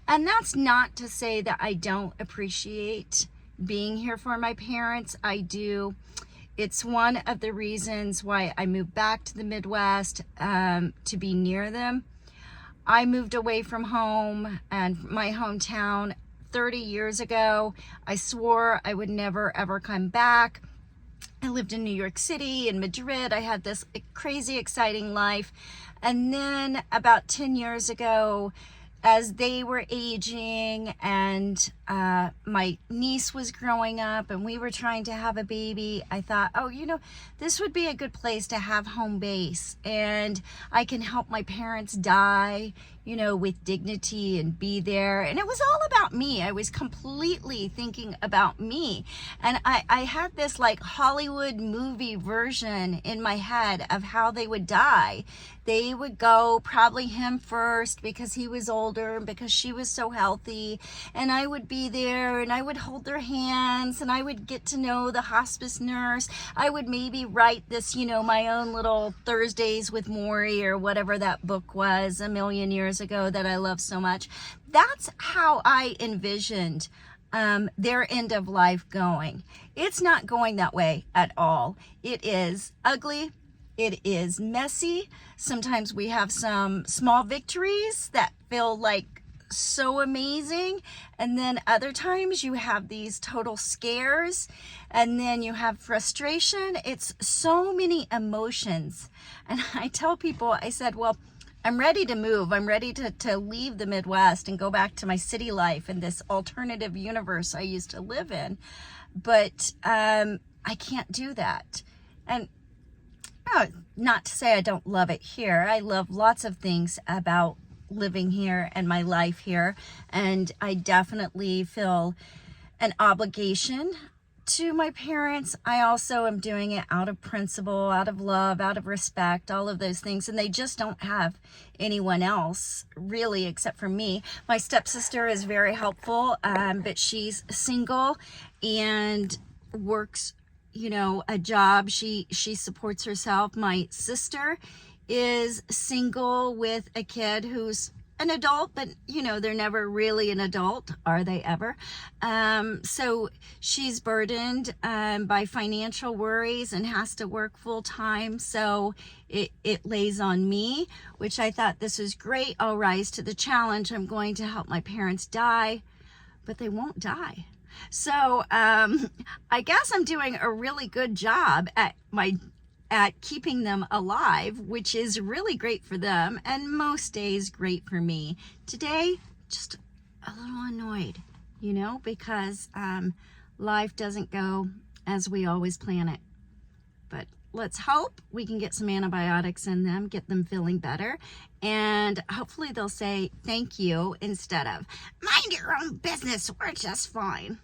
And that's not to say that I don't appreciate being here for my parents. I do. It's one of the reasons why I moved back to the Midwest, to be near them. I moved away from home and my hometown 30 years ago. I swore I would never ever come back. I lived in New York City and Madrid. I had this crazy exciting life. And then about 10 years ago, as they were aging and my niece was growing up and we were trying to have a baby, I thought, oh, this would be a good place to have home base, and I can help my parents die, with dignity and be there. And it was all about me. I was completely thinking about me. And I had this like Hollywood movie version in my head of how they would die. They would go, probably him first because he was older and because she was so healthy. And I would be there and I would hold their hands and I would get to know the hospice nurse. I would maybe write this, my own little Thursdays with Maury or whatever that book was a million years ago that I love so much. That's how I envisioned their end of life going. It's not going that way at all. It is ugly. It is messy. Sometimes we have some small victories that feel like so amazing. And then other times you have these total scares, and then you have frustration. It's so many emotions. And I tell people, I said, well, I'm ready to move. I'm ready to leave the Midwest and go back to my city life and this alternative universe I used to live in. But I can't do that. And not to say I don't love it here. I love lots of things about living here and my life here. And I definitely feel an obligation to my parents. I also am doing it out of principle, out of love, out of respect, all of those things. And they just don't have anyone else really except for me. My stepsister is very helpful, but she's single and works a job. She supports herself. My sister is single with a kid who's an adult, but they're never really an adult, are they ever? So she's burdened by financial worries and has to work full time. So it lays on me, which I thought this was great. I'll rise to the challenge. I'm going to help my parents die, but they won't die. So I guess I'm doing a really good job at keeping them alive, which is really great for them and most days great for me. Today, just a little annoyed, because life doesn't go as we always plan it. But let's hope we can get some antibiotics in them, get them feeling better, and hopefully they'll say thank you instead of mind your own business, we're just fine.